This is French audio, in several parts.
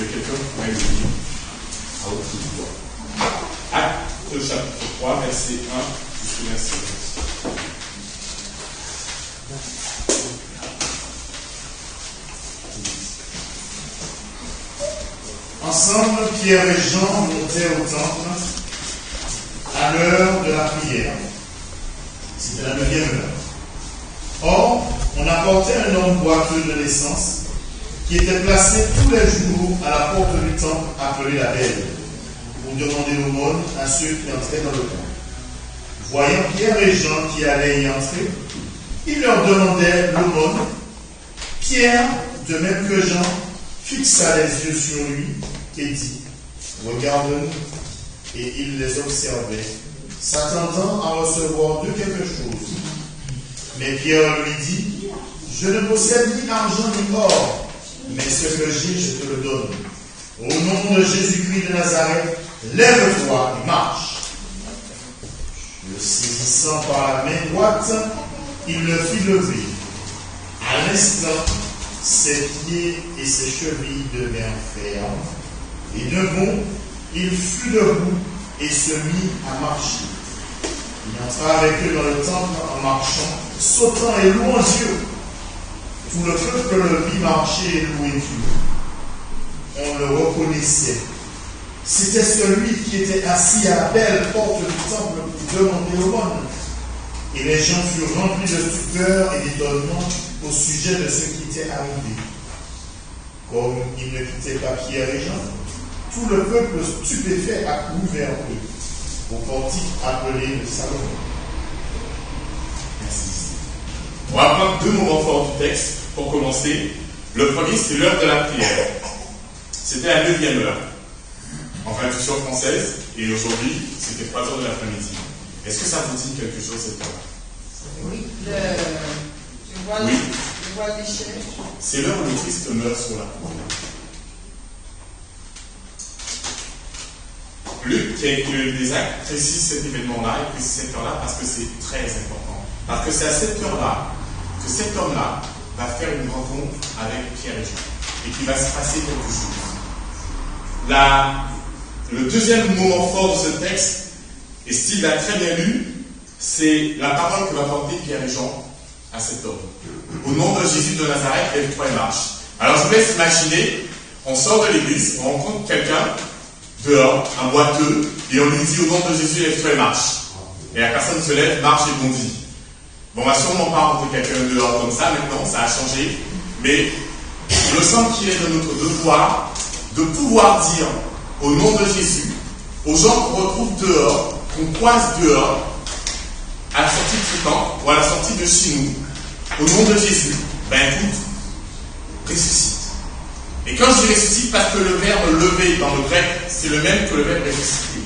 que quelqu'un pourrait le lire à haute voix. Actes chapitre 3, verset 1 jusqu'au verset 11. Ensemble, Pierre et Jean montèrent au temple à l'heure de la prière. C'était la 9e heure. Or, on apportait un homme boiteux de naissance qui était placé tous les jours à la porte du temple appelé la Belle, pour demander l'aumône à ceux qui entraient dans le temple. Voyant Pierre et Jean qui allaient y entrer, il leur demandait l'aumône. Pierre, de même que Jean, fixa les yeux sur lui et dit « Regarde-nous ». Et il les observait, s'attendant à recevoir d'eux quelque chose. Mais Pierre lui dit « Je ne possède ni argent ni or, mais ce que j'ai, je te le donne. Au nom de Jésus-Christ de Nazareth, lève-toi et marche. » Le saisissant par la main droite, il le fit lever. À l'instant, ses pieds et ses chevilles devinrent fermes, et debout, il fut debout et se mit à marcher. Il entra avec eux dans le temple en marchant, sautant et louant Dieu. Tout le peuple le vit marcher et louer Dieu. On le reconnaissait. C'était celui qui était assis à la belle porte du temple pour demander l'aumône. Et les gens furent remplis de stupeur et d'étonnement au sujet de ce qui était arrivé. Comme ils ne quittaient pas Pierre et Jean, tout le peuple stupéfait accourut vers eux, au portique appelé le Salomon. Merci. On va prendre deux moments forts du texte pour commencer. Le premier, c'est l'heure de la prière. C'était la 9e heure, en traduction française, et aujourd'hui, c'était 3 heures de l'après-midi. Est-ce que ça vous dit quelque chose cette heure? Oui, le voile des chefs. C'est l'heure où le Christ meurt sur la croix. Luc, qui a écrit des actes, précise cet événement-là et précise cette heure-là parce que c'est très important. Parce que c'est à cette heure-là que cet homme-là va faire une rencontre avec Pierre et Jean et qu'il va se passer quelque chose. Le deuxième moment fort de ce texte, et Steve l'a très bien lu, c'est la parole que va porter Pierre et Jean à cet homme. Au nom de Jésus de Nazareth, lève-toi et marche. Alors je vous laisse imaginer, on sort de l'église, on rencontre quelqu'un dehors, un boiteux, et on lui dit au nom de Jésus, lève-toi et marche. Et la personne se lève, marche et bondit. Bon, on va sûrement pas rencontrer quelqu'un dehors comme ça, maintenant ça a changé, mais il me semble qu'il est de notre devoir de pouvoir dire au nom de Jésus aux gens qu'on retrouve dehors, qu'on croise dehors, à la sortie de ce camp ou à la sortie de chez nous, au nom de Jésus, ben écoute, ressuscite. Et quand je dis ressuscite, parce que le verbe lever dans le grec, c'est le même que le verbe ressusciter.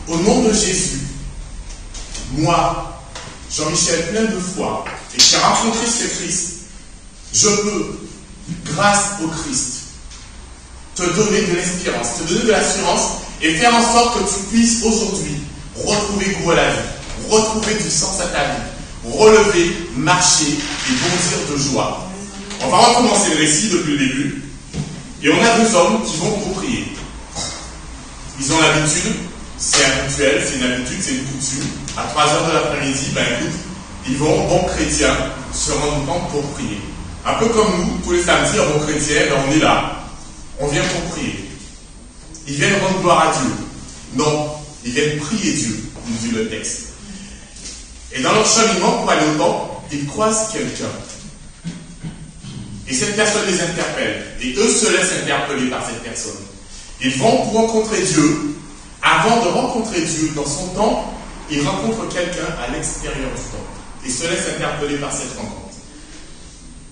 Au nom de Jésus, moi, Jean-Michel, plein de foi, et qui a rencontré ce Christ, je peux, grâce au Christ, te donner de l'espérance, te donner de l'assurance et faire en sorte que tu puisses aujourd'hui retrouver goût à la vie, retrouver du sens à ta vie, relever, marcher et bondir de joie. On va recommencer le récit depuis le début. Et on a 2 hommes qui vont pour prier. Ils ont l'habitude, c'est un rituel, c'est une habitude, c'est une coutume. À 3 heures de l'après-midi, ben écoute, ils vont, bons chrétiens, se rendre compte pour prier. Un peu comme nous, tous les samedis, en bons chrétiens, ben on est là. On vient pour prier. Ils viennent rendre gloire à Dieu. Non, ils viennent prier Dieu, nous dit le texte. Et dans leur cheminement pour aller au temple, ils croisent quelqu'un. Et cette personne les interpelle. Et eux se laissent interpeller par cette personne. Ils vont pour rencontrer Dieu. Avant de rencontrer Dieu dans son temple, ils rencontrent quelqu'un à l'extérieur du temple. Et se laissent interpeller par cette rencontre.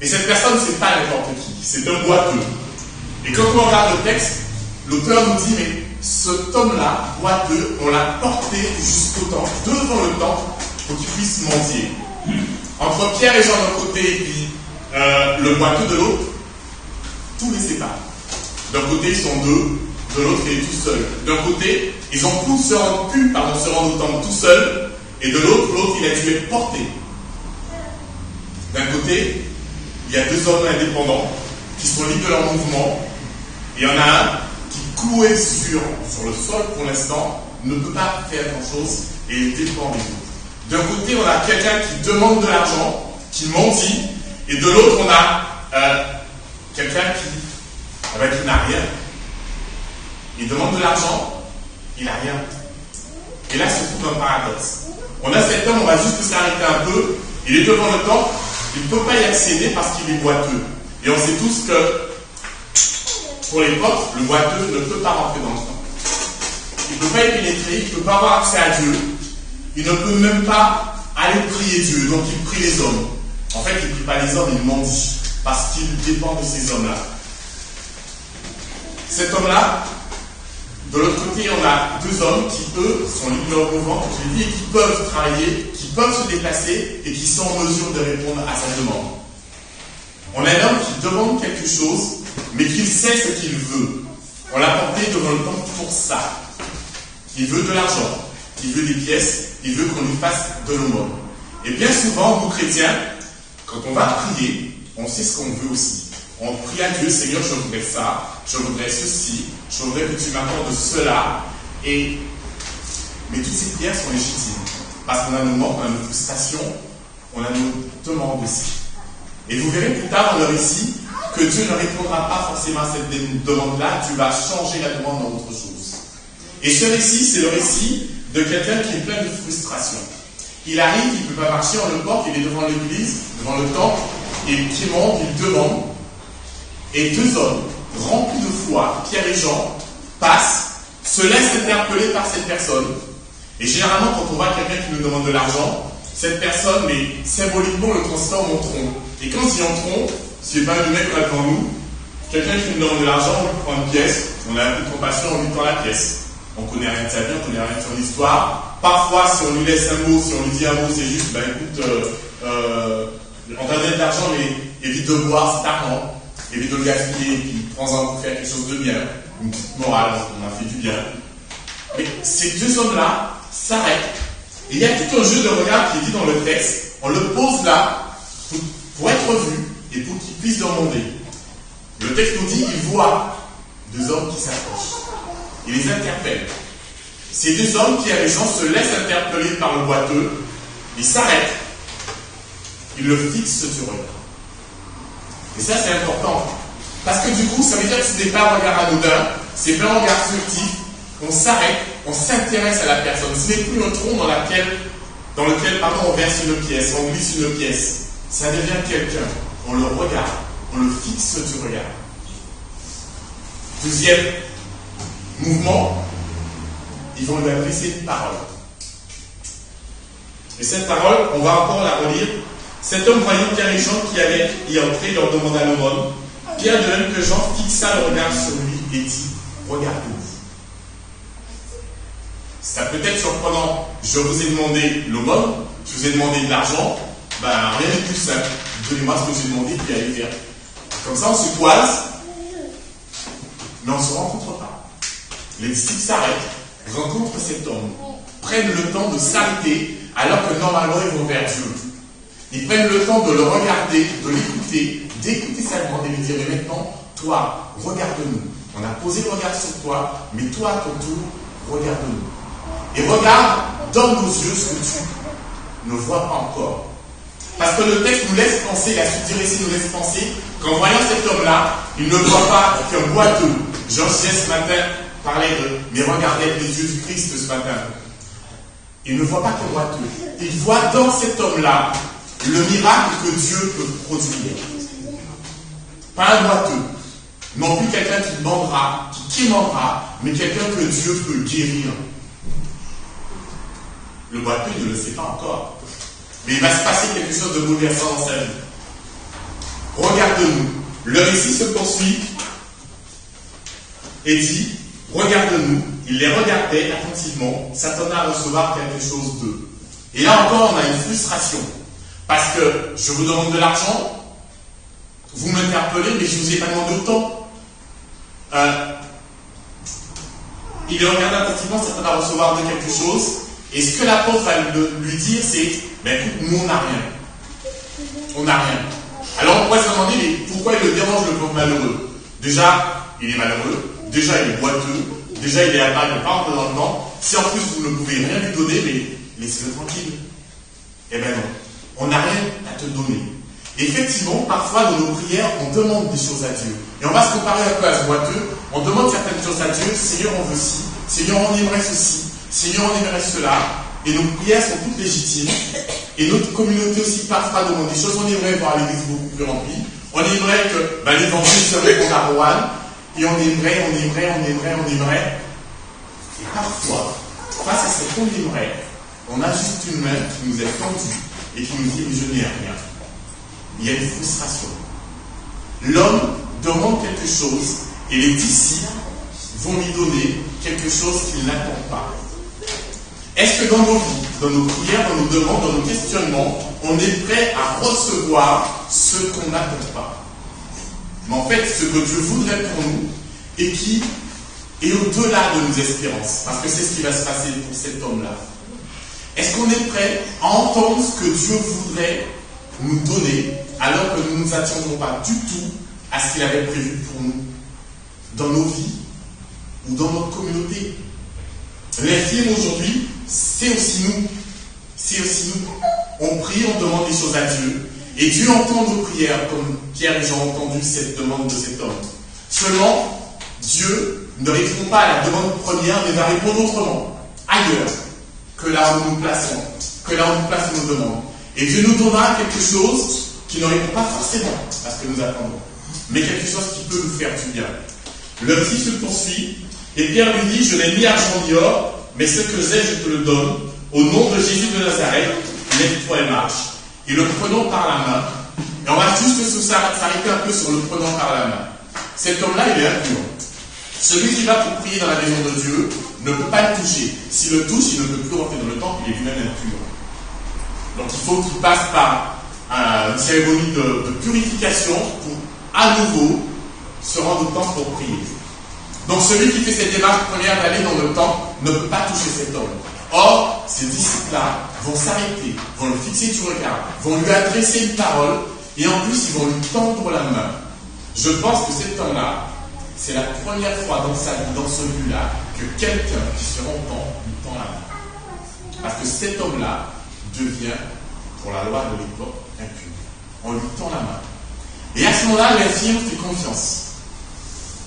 Et cette personne, c'est pas n'importe qui. C'est un boiteux. Et quand on regarde le texte, l'auteur nous dit, mais cet homme-là, boiteux, on l'a porté jusqu'au temple, devant le temple, pour qu'il puisse mendier. Entre Pierre et Jean d'un côté, et puis le boiteux de l'autre, tout les sépare. D'un côté, ils sont 2, de l'autre, il est tout seul. D'un côté, ils ont pu se rendre au temple tout seul, et de l'autre, il a dû être porté. D'un côté, il y a 2 hommes indépendants qui sont libres de leur mouvement, et il y en a un cloué sur le sol pour l'instant, ne peut pas faire grand-chose et dépend des autres. D'un côté, on a quelqu'un qui demande de l'argent, qui mendie, et de l'autre, on a quelqu'un qui n'a rien. Il demande de l'argent, il n'a rien. Et là se trouve un paradoxe. On a cet homme, on va juste s'arrêter un peu, il est devant le temple, il ne peut pas y accéder parce qu'il est boiteux. Et on sait tous que, pour l'époque, le boiteux ne peut pas rentrer dans le temple. Il ne peut pas y pénétrer, il ne peut pas avoir accès à Dieu, il ne peut même pas aller prier Dieu, donc il prie les hommes. En fait, il ne prie pas les hommes, il mendie, parce qu'il dépend de ces hommes-là. Cet homme-là, de l'autre côté, on a deux hommes qui, eux, sont libres au mouvement, comme je l'ai dit, et qui peuvent travailler, qui peuvent se déplacer, et qui sont en mesure de répondre à sa demande. On a un homme qui demande quelque chose, mais qui sait ce qu'il veut. On l'a porté devant le temple pour ça. Il veut de l'argent, il veut des pièces, il veut qu'on lui fasse de l'aumône. Et bien souvent, nous chrétiens, quand on va prier, on sait ce qu'on veut aussi. On prie à Dieu, Seigneur, je voudrais ça, je voudrais ceci, je voudrais que tu m'accordes cela. Mais toutes ces prières sont légitimes. Parce qu'on a nos manques, on a nos frustrations, on a nos demandes aussi. Et vous verrez plus tard dans le récit que Dieu ne répondra pas forcément à cette demande-là, Dieu va changer la demande dans autre chose. Et ce récit, c'est le récit de quelqu'un qui est plein de frustration. Il arrive, il ne peut pas marcher, on le porte, il est devant l'église, devant le temple, et qui monte, il demande. Et deux hommes, remplis de foi, Pierre et Jean, passent, se laissent interpeller par cette personne. Et généralement, quand on voit quelqu'un qui nous demande de l'argent, cette personne, mais symboliquement, le transforme en tronc. Et quand il est en tronc, c'est pas le mec là devant nous, quelqu'un qui nous demande de l'argent, on lui prend une pièce, on a un peu de compassion, on lui tend la pièce. On connaît rien de sa vie, on connaît rien de son histoire. Parfois, si on lui laisse un mot, si on lui dit un mot, c'est juste, écoute, on t'a donné de l'argent, mais évite de boire, c'est argent. Évite de le gaspiller, puis prends-en pour faire quelque chose de bien. Une petite morale, on a fait du bien. Mais ces deux hommes-là s'arrêtent. Et il y a tout un jeu de regard qui est dit dans le texte. On le pose là pour être vu et pour qu'il puisse demander. Le texte nous dit qu'il voit deux hommes qui s'approchent. Il les interpelle. Ces deux hommes qui, avec Jean, se laissent interpeller par le boiteux. Ils s'arrêtent. Ils le fixent sur eux. Et ça, c'est important. Parce que du coup, ça veut dire que ce n'est pas un regard anodin, c'est pas un regard furtif. On s'arrête, on s'intéresse à la personne. Ce n'est plus un tronc dans lequel on verse une pièce, on glisse une pièce. Ça devient quelqu'un. On le regarde, on le fixe du regard. Deuxième mouvement, ils vont lui adresser une parole. Et cette parole, on va encore la relire. Cet homme voyant Pierre et Jean qui allaient y entrer leur demanda l'aumône. Pierre, de même que Jean, fixa le regard sur lui et dit, regardez-vous. Ça peut être surprenant. Je vous ai demandé l'aumône, je vous ai demandé de l'argent, rien de plus simple. Donnez-moi ce que j'ai demandé, puis allez faire. Comme ça, on se toise, mais on ne se rencontre pas. Les disciples s'arrêtent, rencontrent cet homme, prennent le temps de s'arrêter, alors que normalement ils vont vers Dieu. Ils prennent le temps de le regarder, de l'écouter, d'écouter sa demande et lui dire, mais maintenant, toi, regarde-nous. On a posé le regard sur toi, mais toi, à ton tour, regarde-nous. Et regarde dans nos yeux ce que tu ne vois pas encore. Parce que le texte nous laisse penser, la suite du récit nous laisse penser qu'en voyant cet homme-là, il ne voit pas qu'un boiteux. Jean ce matin parlait de, mais regardez avec les yeux du Christ ce matin. Il ne voit pas qu'un boiteux. Il voit dans cet homme-là le miracle que Dieu peut produire. Pas un boiteux. Non plus quelqu'un qui demandera, qui quémandera, mais quelqu'un que Dieu peut guérir. Le boiteux ne le sait pas encore. Mais il va se passer quelque chose de bouleversant dans sa vie. Regarde-nous. Le récit se poursuit et dit, regarde-nous. Il les regardait attentivement, s'attendait à recevoir quelque chose d'eux. Et là encore, on a une frustration. Parce que je vous demande de l'argent, vous m'interpellez, mais je ne vous ai pas demandé autant. Il les regarde attentivement, s'attendait à recevoir de quelque chose. Et ce que l'apôtre va lui dire, c'est, écoute, nous on n'a rien. On n'a rien. Alors on pourrait se demander, mais pourquoi il le dérange le pauvre malheureux? Déjà, il est malheureux, déjà il est boiteux, déjà il est à mal, il n'est pas rentré dans le temps. Si en plus vous ne pouvez rien lui donner, mais laissez-le tranquille. Eh bien non, on n'a rien à te donner. Et effectivement, parfois dans nos prières, on demande des choses à Dieu. Et on va se comparer un peu à ce boiteux, on demande certaines choses à Dieu, Seigneur on veut ci, Seigneur on aimerait ceci, Seigneur on aimerait cela. Et nos prières sont toutes légitimes. Et notre communauté aussi parfois demande des choses. On aimerait voir l'église beaucoup plus remplie. On aimerait que l'évangile se réponde à Roanne. Et on aimerait. Et parfois, face à ce qu'on aimerait, on a juste une main qui nous est tendue et qui nous dit mais je n'ai rien. Il y a une frustration. L'homme demande quelque chose et les disciples vont lui donner quelque chose qu'il n'attend pas. Est-ce que dans nos vies, dans nos prières, dans nos demandes, dans nos questionnements, on est prêt à recevoir ce qu'on n'attend pas? Mais en fait, ce que Dieu voudrait pour nous et qui est au-delà de nos espérances, parce que c'est ce qui va se passer pour cet homme-là. Est-ce qu'on est prêt à entendre ce que Dieu voudrait nous donner alors que nous ne nous attendons pas du tout à ce qu'il avait prévu pour nous dans nos vies ou dans notre communauté? Les films aujourd'hui, c'est aussi nous. C'est aussi nous. On prie, on demande des choses à Dieu. Et Dieu entend nos prières comme Pierre et Jean ont entendu cette demande de cet homme. Seulement, Dieu ne répond pas à la demande première, mais va répondre autrement, ailleurs, que là où nous plaçons, que là où nous plaçons nos demandes. Et Dieu nous donnera quelque chose qui ne répond pas forcément à ce que nous attendons, mais quelque chose qui peut nous faire du bien. Le récit se poursuit, et Pierre lui dit, je n'ai ni argent ni or, mais ce que j'ai, je te le donne. Au nom de Jésus de Nazareth, lève-toi et marche. Et le prenant par la main, et on va juste s'arrêter un peu sur le prenant par la main. Cet homme-là, il est impur. Celui qui va pour prier dans la maison de Dieu ne peut pas le toucher. S'il le touche, il ne peut plus rentrer dans le temple, il est lui-même impur. Donc il faut qu'il passe par une cérémonie de purification pour à nouveau se rendre au temple pour prier. Donc celui qui fait cette démarche première d'aller dans le temple ne peut pas toucher cet homme. Or, ces disciples-là vont s'arrêter, vont le fixer du regard, vont lui adresser une parole, et en plus ils vont lui tendre la main. Je pense que cet homme-là, c'est la première fois dans sa vie, dans ce lieu-là, que quelqu'un qui se rend compte lui tend la main. Parce que cet homme-là devient, pour la loi de l'époque, impur. On lui tend la main. Et à ce moment-là, l'infirme fait confiance.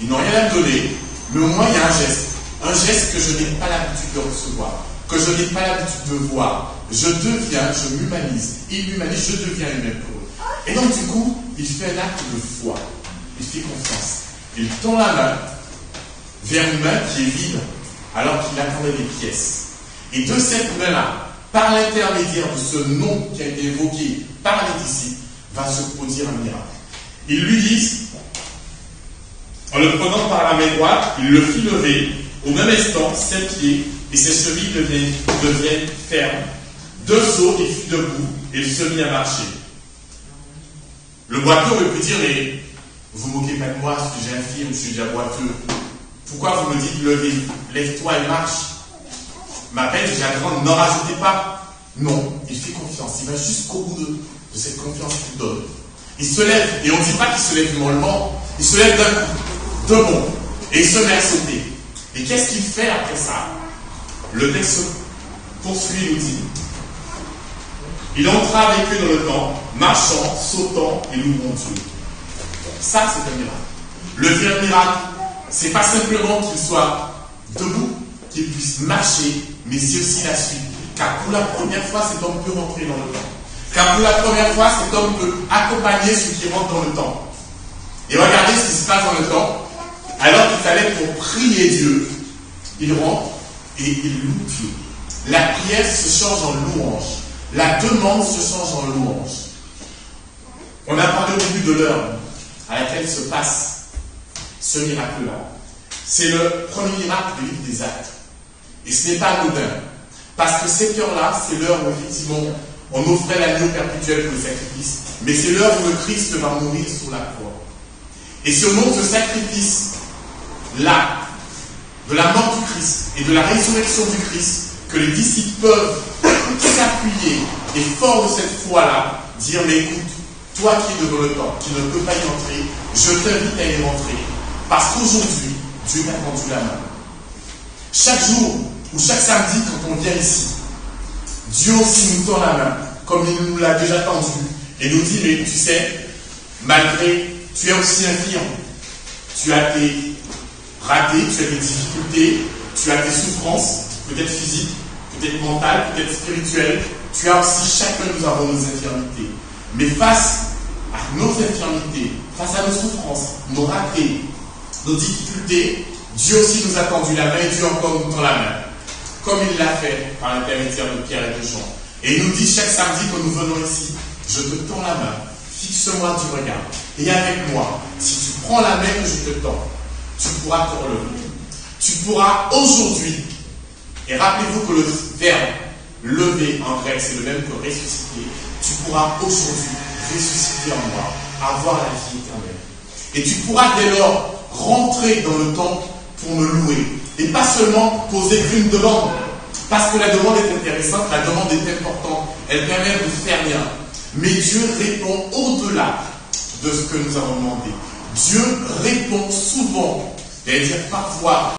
Ils n'ont rien à me donner, mais au moins il y a un geste que je n'ai pas l'habitude de recevoir, que je n'ai pas l'habitude de voir. Je m'humanise, il m'humanise, je deviens humain pour eux. Et donc du coup, il fait un acte de foi, il fait confiance. Il tend la main vers une main qui est vide, alors qu'il attendait des pièces. Et de cette main-là, par l'intermédiaire de ce nom qui a été évoqué par les disciples, va se produire un miracle. Ils lui disent, en le prenant par la main droite, il le fit lever, au même instant, 7 pieds, et ses chevilles deviennent fermes. 2 sauts, il fut debout, et il se mit à marcher. Le boiteux aurait pu dire, mais vous moquez pas de moi, parce que j'ai infirme, je suis déjà boiteux. Pourquoi vous me dites lève-toi et marche? Ma peine, j'ai la grande, n'en rajoutez pas. Non, il fait confiance, il va jusqu'au bout de cette confiance qu'il donne. Il se lève, et on ne dit pas qu'il se lève mollement, il se lève d'un coup, de bon, et il se met à sauter. Et qu'est-ce qu'il fait après ça? Le texte poursuit et nous dit, il entra avec eux dans le temple, marchant, sautant et louant Dieu. Ça, c'est un miracle. Le vrai miracle, c'est pas simplement qu'il soit debout, qu'il puisse marcher, mais c'est aussi la suite. Car pour la première fois, cet homme peut rentrer dans le temple. Car pour la première fois, cet homme peut accompagner ceux qui rentrent dans le temple. Et regardez ce qui se passe dans le temple. Alors qu'il allait pour prier Dieu, il rentre et il loue Dieu. La prière se change en louange. La demande se change en louange. On a parlé au début de l'heure à laquelle se passe ce miracle-là. C'est le premier miracle du livre des Actes. Et ce n'est pas anodin. Parce que cette heure-là, c'est l'heure où effectivement on offrait l'agneau perpétuel pour le sacrifice. Mais c'est l'heure où le Christ va mourir sur la croix. Et c'est au nom de ce sacrifice-là, de la mort du Christ et de la résurrection du Christ, que les disciples peuvent s'appuyer et fort de cette foi-là, dire, mais écoute, toi qui es devant le temple, qui ne peux pas y entrer, je t'invite à y rentrer. Parce qu'aujourd'hui, Dieu t'a tendu la main. Chaque jour ou chaque samedi, quand on vient ici, Dieu aussi nous tend la main, comme il nous l'a déjà tendu, et nous dit, mais tu sais, malgré, tu es aussi infirme, tu as tes ratés, tu as des difficultés, tu as tes souffrances, peut-être physiques, peut-être mentales, peut-être spirituelles, tu as aussi, chacun nous avons nos infirmités. Mais face à nos infirmités, face à nos souffrances, nos ratés, nos difficultés, Dieu aussi nous a tendu la main et Dieu encore nous tend la main. Comme il l'a fait par l'intermédiaire de Pierre et de Jean. Et il nous dit chaque samedi que nous venons ici, je te tends la main, fixe-moi du regard. Et avec moi, si tu prends la main que je te tends, tu pourras te relever. Tu pourras aujourd'hui, et rappelez-vous que le verbe lever en grec, c'est le même que ressusciter, tu pourras aujourd'hui ressusciter en moi, avoir la vie éternelle. Et tu pourras dès lors rentrer dans le temple pour me louer. Et pas seulement poser une demande, parce que la demande est intéressante, la demande est importante, elle permet de faire rien. Mais Dieu répond au-delà de ce que nous avons demandé. Dieu répond souvent, c'est-à-dire parfois